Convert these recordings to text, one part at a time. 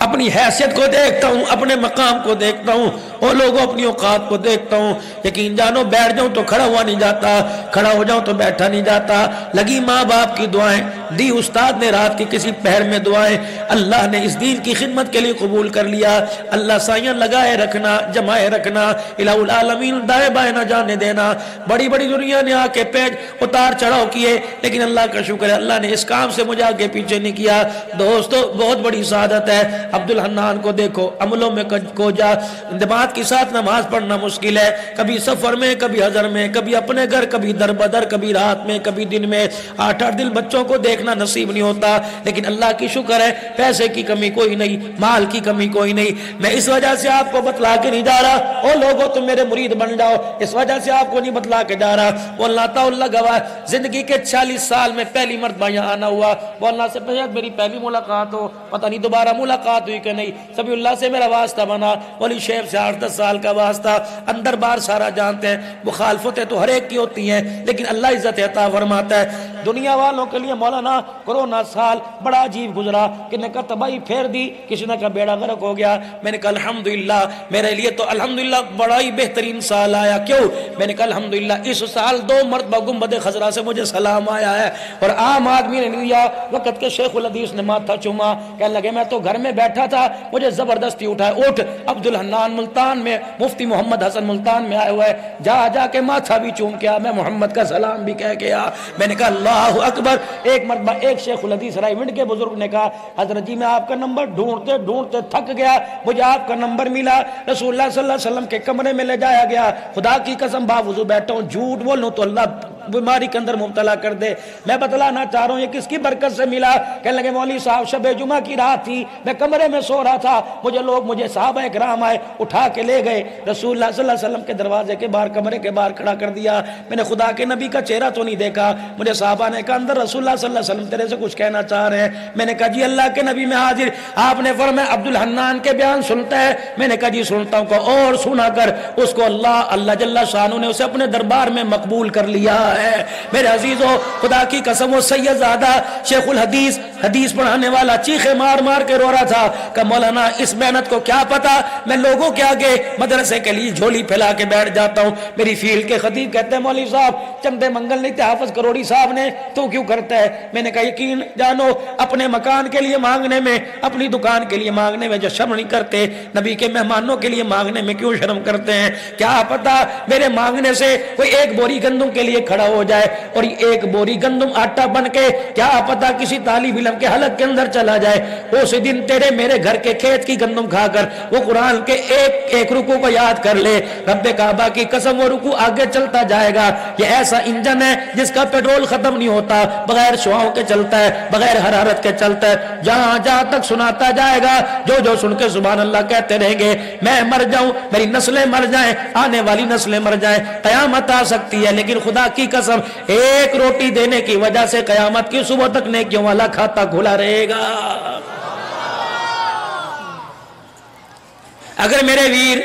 اپنی حیثیت کو دیکھتا ہوں، اپنے مقام کو دیکھتا ہوں، اور لوگوں اپنی اوقات کو دیکھتا ہوں، یقین جانو بیٹھ جاؤں تو کھڑا ہوا نہیں جاتا، کھڑا ہو جاؤں تو بیٹھا نہیں جاتا۔ لگی ماں باپ کی دعائیں، دی استاد نے رات کی کسی پہر میں دعائیں، اللہ نے اس دین کی خدمت کے لیے قبول کر لیا۔ اللہ سائیاں لگائے رکھنا، جمائے رکھنا، الہ العالمین دائیں بائیں نہ جانے دینا۔ بڑی بڑی دنیا نے آ کے پیج اتار چڑھاؤ کیے، لیکن اللہ کا شکر ہے اللہ نے اس کام سے مجھے آگے پیچھے نہیں کیا۔ دوستو بہت بڑی سعادت ہے۔ عبد الحنان کو دیکھو، عملوں میں کوجا، جماعت کے ساتھ نماز پڑھنا مشکل ہے، کبھی سفر میں، کبھی حضر میں، کبھی اپنے گھر، کبھی در بدر، کبھی رات میں، کبھی دن میں، 8 دن بچوں کو دیکھنا نصیب نہیں ہوتا، لیکن اللہ کی شکر ہے پیسے کی کمی کوئی نہیں، مال کی کمی کوئی نہیں۔ میں اس وجہ سے آپ کو بتلا کے نہیں جا رہا او لوگوں تم میرے مرید بن جاؤ، اس وجہ سے آپ کو نہیں بتلا کے جا رہا۔ وہ اللہ تعالیٰ گواہ، زندگی کے 40 سال میں پہلی مرتبہ یہاں آنا ہوا، وہ اللہ سے میری پہلی ملاقات ہو، پتہ نہیں دوبارہ ملاقات ہوئی کہ نہیں، سبھی اللہ سے میرا واسطہ بنا، ولی شیخ سے 8-10 سال کا واسطہ، اندر بار سارا جانتے ہیں، مخالفتیں تو ہر ایک کی ہوتی ہیں، لیکن اللہ عزت عطا فرماتا ہے۔ دنیا والوں کے لیے مولانا کرونا سال بڑا عجیب گزرا، کہ نے کہا تباہی پھیر دی، کسی نے کہا بیڑا غرق ہو گیا، میں نے کہا الحمدللہ، میرے لیے تو الحمدللہ بڑا ہی بہترین سال آیا۔ کیوں؟ میں نے کہا الحمدللہ اس سال 2 مرتبہ گنبد خضرا سے مجھے سلام آیا ہے، اور عام آدمی نے نہیں لیا۔ وقت کے شیخ الحدیث نے ماتھا چوما، کہنے لگے میں تو گھر میں بیٹھا تھا، مجھے زبردستی اٹھائے، اٹھ عبد الحنان ملتان میں، مفتی محمد حسن ملتان میں آئے ہوئے، جا کے ماتھا بھی چوم کے آ، میں محمد کا سلام بھی کہہ کے آ۔ میں نے کہا اللہ اکبر۔ ایک مرتبہ ایک شیخ الحدیث رائے ونڈ کے بزرگ نے کہا حضرت جی میں آپ کا نمبر ڈھونڈتے ڈھونڈتے تھک گیا، مجھے آپ کا نمبر ملا، رسول اللہ صلی اللہ علیہ وسلم کے کمرے میں لے جایا گیا، خدا کی قسم باوضو بیٹھا ہوں، جھوٹ بولوں تو اللہ بیماری کے اندر مبتلا کر دے، میں بتلانا چاہ رہا ہوں یہ کس کی برکت سے ملا۔ کہنے لگے مولوی صاحب شب جمعہ کی رات تھی، میں کمرے میں سو رہا تھا، مجھے صحابہ کرام آئے، اٹھا کے لے گئے، رسول اللہ صلی اللہ علیہ وسلم کے دروازے کے باہر کمرے کے باہر کھڑا کر دیا، میں نے خدا کے نبی کا چہرہ تو نہیں دیکھا، مجھے صحابہ نے کہا اندر رسول اللہ صلی اللہ علیہ وسلم تیرے سے کچھ کہنا چاہ رہے ہیں، میں نے کہا جی اللہ کے نبی میں حاضر، آپ نے فرمایا عبد الحنان کے بیان سنتا ہے، میں نے کہا جی سنتا ہوں، اور سنا کر اس کو اللہ جل شانہ نے اسے اپنے دربار میں مقبول کر لیا ہے۔ میرے عزیزو خدا کی قسم وہ سید زادہ شیخ الحدیث حدیث پڑھانے والا چیخے مار مار کے رو رہا تھا کہ مولانا اس محنت کو کیا پتا، میں لوگوں کے آگے مدرسے کے لیے جھولی پھیلا کے بیٹھ جاتا ہوں۔ میری فیلڈ کے خطیب کہتے ہیں مولوی صاحب چندے منگل نہیں تھے حافظ کروڑی صاحب نے، تو کیوں کرتا ہے؟ میں نے کہا یقین جانو اپنے مکان کے لیے مانگنے میں، اپنی دکان کے لیے مانگنے میں جو شرم نہیں کرتے، نبی کے مہمانوں کے لیے مانگنے میں کیوں شرم کرتے ہیں؟ کیا پتا میرے مانگنے سے کوئی 1 بوری گندم کے لیے کھڑا ہو جائے، اور 1 بوری گندم آٹا بن کے کیا پتا کسی طالب علم کے حلق کے اندر چلا جائے، اس دن تیرے میرے گھر کے کھیت کی گندم کھا کر وہ قرآن کے ایک رکوع کو یاد کر لے، رب کعبہ کی قسم وہ رکوع آگے چلتا جائے گا۔ یہ ایسا انجن ہے جس کا پیٹرول ختم نہیں ہوتا، بغیر شعاؤں کے چلتا ہے، بغیر حرارت کے چلتا ہے، جہاں تک سناتا جائے گا، جو سن کے سبحان اللہ کہتے رہیں گے، میں مر جاؤں، میری نسلیں مر جائیں، آنے والی نسلیں مر جائیں، قیامت آ سکتی ہے، لیکن خدا کی قسم 1 روٹی دینے کی وجہ سے قیامت کی صبح تک نیکیوں والا کھاتا کھلا رہے گا۔ اگر میرے ویر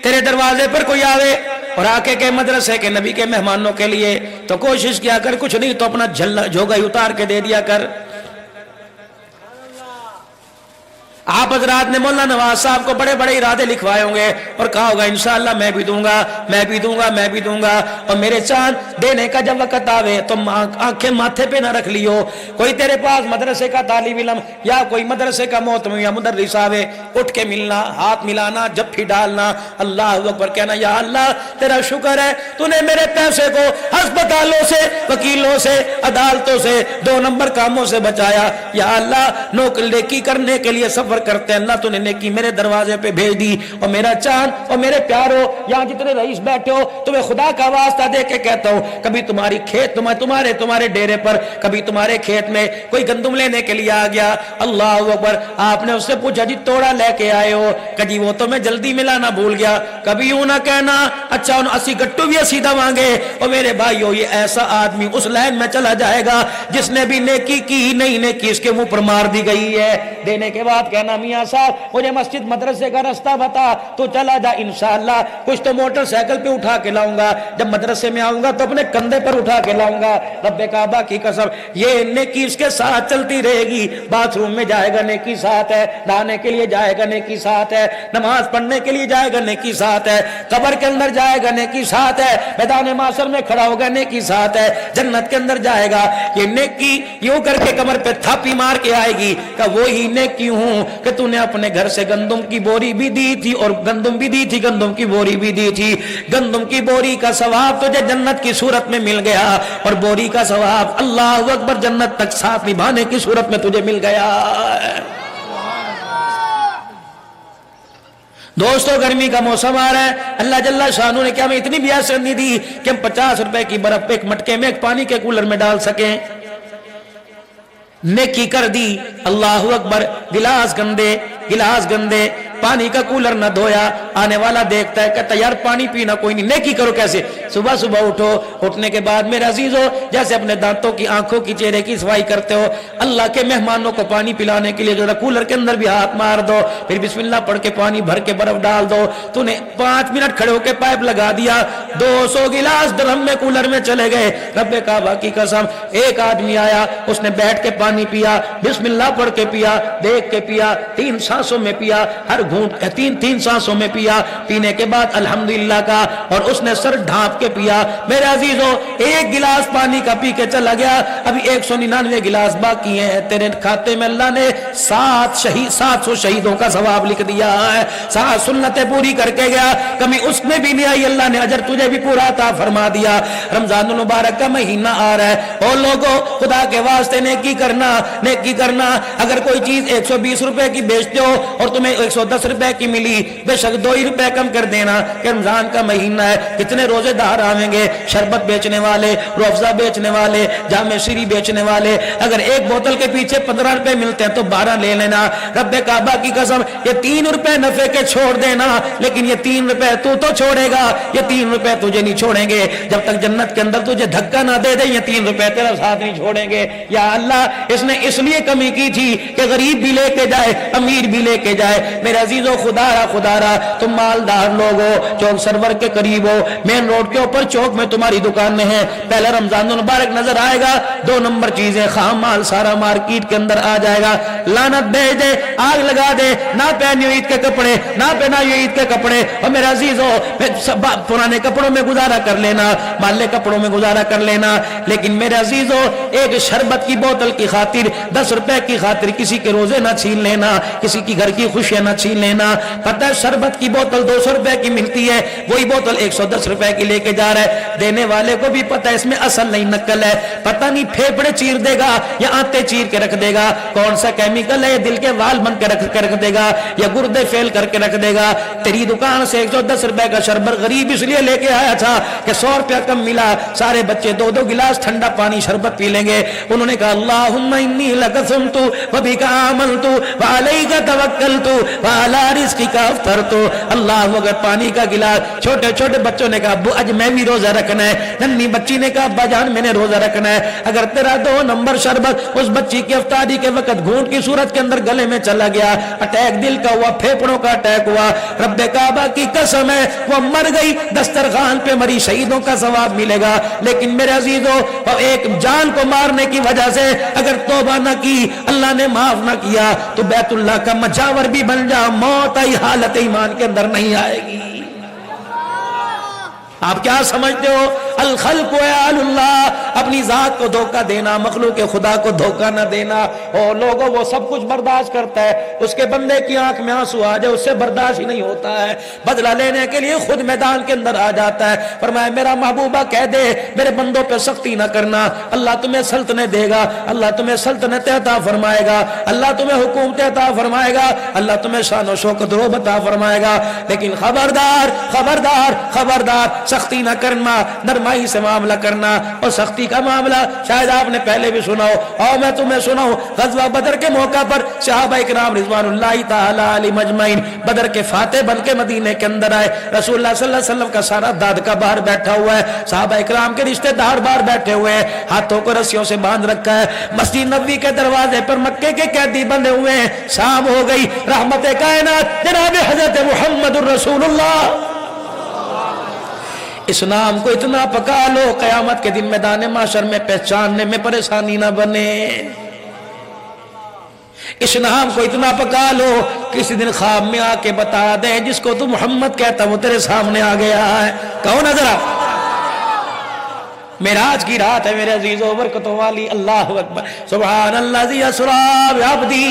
تیرے دروازے پر کوئی آوے اور آکے کے مدرسے کے نبی کے مہمانوں کے لیے، تو کوشش کیا کر، کچھ نہیں تو اپنا جھوگا اتار کے دے دیا کر۔ آپ حضرات نے مولانا نواز صاحب کو بڑے بڑے ارادے لکھوائے ہوں گے اور کہا ہوگا انشاءاللہ میں بھی دوں گا، میں بھی دوں گا، میں بھی دوں گا، اور میرے چاند دینے کا جب وقت آوے تو آنکھیں ماتھے پہ نہ رکھ لیو۔ کوئی تیرے پاس مدرسے کا طالب علم یا کوئی مدرسے کا محترم یا مدرس آوے، اٹھ کے ملنا، ہاتھ ملانا، جپھی ڈالنا، اللہ اکبر کہنا، یا اللہ تیرا شکر ہے تو نے میرے پیسے کو ہسپتالوں سے، وکیلوں سے، عدالتوں سے، 2 نمبر کاموں سے بچایا، یا اللہ نیکی کرنے کے لیے سفر کرتے ہیں، اللہ تو نے نیکی میرے دروازے پہ بھیج دی۔ اور میرا چاند اور میرے پیارو یہاں جتنے رئیس بیٹھے ہو، تمہیں خدا کا واسطہ دے کے کہتا ہوں، کبھی تمہاری کھیت تمہارے ڈیرے پر، کبھی تمہارے کھیت میں کوئی گندم لینے کے لیے آ گیا، اللہ اکبر، آپ نے اس سے پوچھا جی توڑا لے کے آئے ہو، کہ جی وہ تو میں جلدی ملانا بھول گیا، کبھی یوں نہ کہنا اچھا 80 گٹو بھی سیدھا مانگے۔ اور میرے بھائیو یہ ایسا آدمی اس لائن میں چلا جائے گا جس نے بھی نیکی کی ہی نہیں، نیکی اس کے منہ پر مار دی گئی ہے۔ دینے کے بعد کہنا مولانا میاں صاحب مجھے مسجد مدرسے کا راستہ بتا، تو چلا جا انشاءاللہ کچھ تو موٹر سائیکل پہ اٹھا کے لاؤں گا، جب مدرسے میں آؤں گا تو اپنے کندھے پر اٹھا کے لاؤں گا۔ رب کعبہ کی قسم یہ نیکی اس کے ساتھ چلتی رہے گی۔ باتھ روم میں جائے گا نیکی ساتھ ہے، نہانے کے لیے جائے گا نیکی ساتھ ہے، نماز پڑھنے کے لیے جائے گا نیکی ساتھ ہے، قبر کے اندر جائے گا نیکی ساتھ ہے، میدان محشر میں کھڑا ہوگا نیکی ساتھ ہے، جنت کے اندر جائے گا۔ یہ نیکی یوں کر کے کمر پہ تھاپی مار کے آئے گی کہ وہی نیکی ہوں کہ تو نے اپنے گھر سے گندم کی بوری بھی دی تھی اور گندم بھی دی تھی، گندم کی بوری بھی دی تھی، گندم کی بوری کا ثواب تجھے جنت کی صورت میں مل گیا اور بوری کا ثواب اللہ اکبر جنت تک ساتھ نبھانے کی صورت میں تجھے مل گیا۔ دوستو گرمی کا موسم آ رہا ہے، اللہ جل شانہ نے کیا ہمیں اتنی بھی حیثیت نہیں دی کہ ہم 50 روپے کی برف ایک مٹکے میں ایک پانی کے کولر میں ڈال سکیں۔ نیکی کر دی، اللہ اکبر، گلاس گندے پانی کا کولر نہ دھویا، آنے والا دیکھتا ہے کہتا یار پانی پینا کوئی نہیں، نیکی کرو کیسے؟ صبح صبح اٹھو، اٹھنے کے بعد میرے عزیزو جیسے اپنے دانتوں کی آنکھوں کی چہرے کی صفائی کرتے ہو، اللہ کے مہمانوں کو پانی پلانے کے لیے جو کولر کے اندر بھی ہاتھ مار دو، پھر بسم اللہ پڑھ کے پانی بھر کے برف ڈال دو۔ تو نے 5 منٹ کھڑے ہو کے پائپ لگا دیا، 200 گلاس ڈرم میں کولر میں چلے گئے۔ رب کعبہ کی قسم ایک آدمی آیا، اس نے بیٹھ کے پانی پیا، بسم اللہ پڑھ کے پیا، دیکھ کے پیا، 3 سانسوں میں پیا، ہر گھونٹ 3 سانسوں میں پیا، پینے کے بعد الحمدللہ کا، اور اس نے سر ڈھانپ کے پیا۔ میرے عزیزو ایک گلاس پانی کا پی کے چلا گیا، ابھی 199 گلاس باقی ہیں، تیرے کھاتے میں اللہ نے 700 شہیدوں کا ثواب لکھ دیا ہے، 7 سنتیں پوری کر کے گیا، کمی اس میں بھی نہیں آئی، اللہ نے اجر تجھے بھی پورا عطا فرما دیا۔ رمضان المبارک کا مہینہ آ رہا ہے، اور لوگوں خدا کے واسطے نیکی کرنا، اگر کوئی چیز 120 روپے کی بیچتے ہو اور تمہیں 110 روپے کی ملی، بے شک 2 ہی روپے کم کر دینا کہ رمضان کا مہینہ ہے، کتنے روزے دار آویں گے، شربت بیچنے والے، روح افزا بیچنے والے، جامع شیری بیچنے والے، اگر ایک بوتل کے پیچھے 15 روپے ملتے ہیں تو 12 لے لینا۔ رب کعبہ کی قسم یہ 3 روپے نفع کے چھوڑ دینا، لیکن یہ 3 روپے تو چھوڑے گا، یہ 3 روپے تجھے نہیں چھوڑیں گے جب تک جنت کے اندر تجھے دھکا نہ دے دے، یہ 3 روپے تیرا ساتھ نہیں چھوڑیں گے۔ یا اللہ اس نے اس لیے کمی کی تھی کہ غریب بھی لے کے جائے، امیر بھی لے کے جائے۔ میرے عزیزو خدا را تم مالدار لوگ ہو، چوک سرور کے قریب ہو، مین روڈ کے اوپر چوک میں تمہاری دکانیں ہیں، پہلا رمضان المبارک نظر آئے گا، 2 نمبر چیزیں خام مال سارا مارکیٹ کے اندر آ جائے گا، لعنت بھیج دے، آگ لگا دے، نہ پہنیو عید کے کپڑے، نہ پہنایو عید کے کپڑے۔ اور میرے عزیزو پرانے کپڑوں میں گزارا کر لینا، مالے کپڑوں میں گزارا کر لینا، لیکن میرے عزیزو ایک شربت کی بوتل کی خاطر 10 روپے کی خاطر کسی کے روزے نہ چھین لینا، کسی کی گھر کی خوشیاں نہ چھین لینا۔ پتہ ہے شربت کی بوتل 200 روپے کی ملتی ہے، وہی بوتل 110 روپے کی لے کے جا رہا ہے، دینے والے کو بھی پتہ ہے اس میں اصل نہیں نقل ہے، پتہ نہیں پھیپڑے چیر دے گا یا آنتے چیر کے رکھ دے گا، کون سا کیمیکل ہے، دل کے وال بن کے رکھ دے گا یا گردے فیل کر کے رکھ دے گا۔ تیری دکان سے 110 روپے کا شربت غریب اس لیے لے کے آیا تھا کہ 100 روپے کم ملا، سارے بچے 2 گلاس ٹھنڈا پانی شربت پی لیں گے۔ انہوں نے کہا اللہم انی لک صمت وبک آمنت وعلیک توکلت وعلی رزقک افطرت۔ اللہ اگر پانی کا گلاس، چھوٹے چھوٹے بچوں نے کہا ابو آج میں بھی روزہ رکھنا ہے، ننھی بچی نے کہا ابا جان میں نے روزہ رکھنا ہے۔ اگر تیرا 2 نمبر شربت اس بچی کی افطاری کے وقت گھونٹ کی صورت کے اندر گلے میں چلا گیا، اٹیک دل کا ہوا، پھیپڑوں کا اٹیک ہوا، رب کعبہ کی قسم ہے وہ مر گئی، دسترخوان پہ مری، شہیدوں کا ثواب ملے گا۔ لیکن میرے عزیزو ایک جان کو مارنے کی وجہ سے اگر توبہ نہ کی، اللہ نے معاف نہ کیا تو بیت اللہ کا مجاور بھی بن جا، موت آئی حالت ایمان کے اندر نہیں آئے گی۔ آپ کیا سمجھتے ہو؟ الخلق وعال اللہ، اپنی ذات کو دھوکہ دینا، مخلوق خدا کو دھوکہ نہ دینا۔ اور لوگوں وہ سب کچھ برداشت کرتا ہے، اس کے بندے کی آنکھ میں آنسو آ جائے اس سے برداشت ہی نہیں ہوتا ہے، بدلہ لینے کے لیے خود میدان کے اندر آ جاتا ہے۔ فرمایا میرا محبوبہ کہہ دے میرے بندوں پہ سختی نہ کرنا، اللہ تمہیں سلطنت دے گا، اللہ تمہیں سلطنت عطا فرمائے گا، اللہ تمہیں حکومت عطا فرمائے گا، اللہ تمہیں شان و شوکت روب عطا فرمائے گا، لیکن خبردار خبردار خبردار، سختی نہ کرنا، نرم نرمائی سے معاملہ کرنا اور سختی کا معاملہ شاید آپ نے پہلے بھی سنا ہو، اور میں تمہیں سناؤں غزوہ بدر کے موقع پر صحابہ اکرام رضوان اللہ تعالی علیہم اجمعین بدر کے فاتح بن کے مدینے کے اندر آئے. رسول اللہ صلی اللہ علیہ وسلم کا سارا دادکا باہر بیٹھا ہوا ہے، صحابہ اکرام کے رشتہ دار باہر بیٹھے ہوئے ہیں، ہاتھوں کو رسیوں سے باندھ رکھا ہے. مسجد نبوی کے دروازے پر مکے کے قیدی بندے ہوئے ہیں. شام ہو گئی، رحمت کائنات جناب حضرت محمد الرسول اللہ اس نام کو اتنا پکا لو قیامت کے دن میدان محشر میں پہچاننے میں پریشانی نہ بنے. اس نام کو اتنا پکا لو کسی دن خواب میں آ کے بتا دیں جس کو تو محمد کہتا وہ تیرے سامنے آ گیا ہے. کہو نظر آپ معراج کی رات ہے میرے عزیزو برکتوں والی. اللہ اکبر سبحان الذی اسری بعبدہ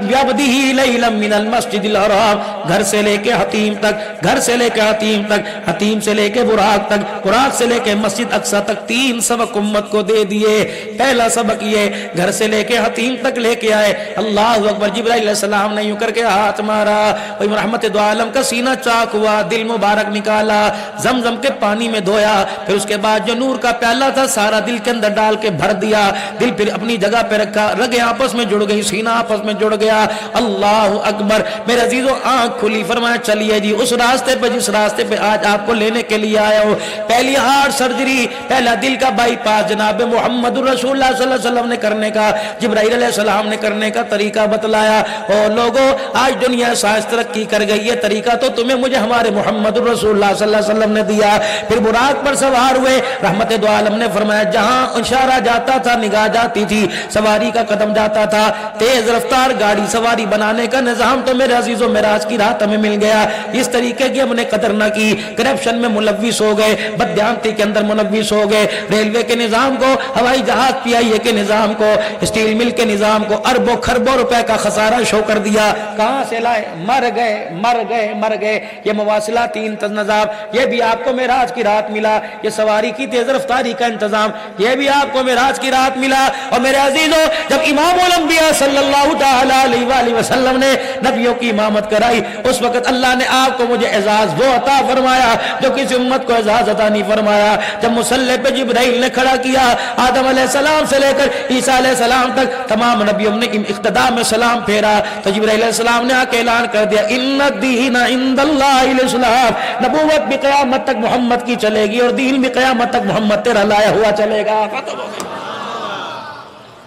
بعبدہ لیلا من المسجد الحرام. گھر سے لے کے حتیم تک، گھر سے لے کے حتیم تک، حتیم سے لے کے براق تک، براق سے لے کے مسجد اقصی تک 3 سبق امت کو دے دیے. پہلا سبق یہ گھر سے لے کے حتیم تک لے کے آئے. اللہ اکبر. جبرائیل علیہ السلام نے یوں کر کے ہاتھ مارا، رحمت دو عالم کا سینہ چاک ہوا، دل مبارک نکالا، زمزم کے پانی میں دھویا، پھر اس کے بعد جو نور کا پیالہ تھا سارا دل کے اندر ڈال کے بھر دیا. دل پھر اپنی جگہ پہ رکھا، رگیں آپس میں جڑ گئی، سینہ آپس میں جڑ گیا. اللہ اکبر. میرے عزیزو آنکھ کھلی، فرمایا چلیے جی اس راستے پہ جس راستے پہ آج آپ کو لینے کے لیے آیا ہوں. پہلی ہارٹ سرجری، پہلا دل کا بائی پاس جناب محمد رسول اللہ صلی اللہ علیہ وسلم نے کرنے کا، جبرائیل علیہ السلام نے کرنے کا طریقہ بتلایا. اور لوگوں آج دنیا سائنس ترقی کر گئی، یہ طریقہ تو تمہیں مجھے ہمارے محمد رسول اللہ صلی اللہ علیہ وسلم نے دیا. پھر براق پر سوار ہوئے. رحمت دو عالم نے فرمایا جہاں اشارہ جاتا تھا نگاہ جاتی تھی، سواری کا قدم جاتا تھا. تیز رفتار گاڑی سواری بنانے کا نظام تو میرے عزیزوں معراج کی رات ہمیں مل گیا. اس طریقے کی ہم نے قدر نہ کی، کرپشن میں ملوث ہو گئے، بددیانتی کے اندر ملوث ہو گئے. ریلوے کے نظام کو، ہوائی جہاز پی آئی اے کے نظام کو، اسٹیل مل کے نظام کو اربوں خربوں روپے کا خسارہ شو کر دیا. کہاں سے لائے؟ مر گئے مر گئے مر گئے. یہ مواصلاتی نظام یہ بھی آپ کو معراج کی رات ملا. یہ سواری کی تیز رفتاری کا انتظام یہ بھی آپ کو معراج کی رات ملا. اور میرے عزیزوں جب امام الانبیاء صلی اللہ تعالی علیہ وآلہ وسلم نے نبیوں کی امامت کرائی اس وقت اللہ نے آپ کو مجھے اعزاز وہ عطا فرمایا جو کسی امت کو اعزاز عطا نہیں فرمایا. جب مصلی پہ جبرائیل نے کھڑا کیا، آدم علیہ السلام سے لے کر عیسیٰ علیہ السلام تک تمام نبیوں نے اقتداء میں سلام پھیرا تو جبرائیل علیہ السلام نے آ کے اعلان کر دیا ان الدین عند اللہ الاسلام. نبوت بھی قیامت تک محمد کی چلے گی اور دین بھی قیامت تک محمد تیرا لایا ہوا چلے گا. ختم ہو گیا.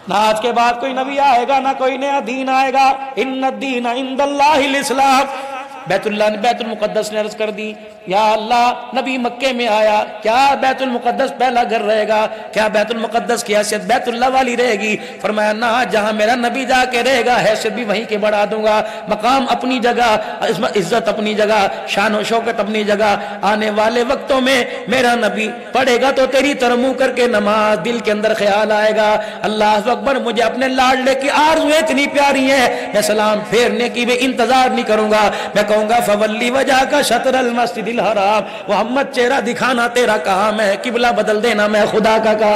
نہ آج کے بعد کوئی نبی آئے گا نہ کوئی نیا دین آئے گا. ان الدین عند اللہ الاسلام. بیت اللہ نے بیت المقدس نے عرض کر دی یا اللہ نبی مکے میں آیا، کیا بیت المقدس پہلا گھر رہے گا؟ کیا بیت المقدس کی حیثیت بیت اللہ والی رہے گی؟ فرمایا نہ، جہاں میرا نبی جا کے رہے گا حیثیت بھی وہیں کے بڑھا دوں گا. مقام اپنی جگہ، عزت اپنی جگہ، شان و شوکت اپنی جگہ. آنے والے وقتوں میں میرا نبی پڑھے گا تو تیری طرح منہ کر کے نماز، دل کے اندر خیال آئے گا اللہ اکبر مجھے اپنے لاڈلے کی آرزویں اتنی پیاری ہیں، میں سلام پھیرنے کی بھی انتظار نہیں کروں گا. میں کہوں گا فولی وجہ کا شطر المسجد الحرام. محمد چہرہ دکھانا تیرا کام ہے، قبلہ بدل دینا میں خدا کا کام.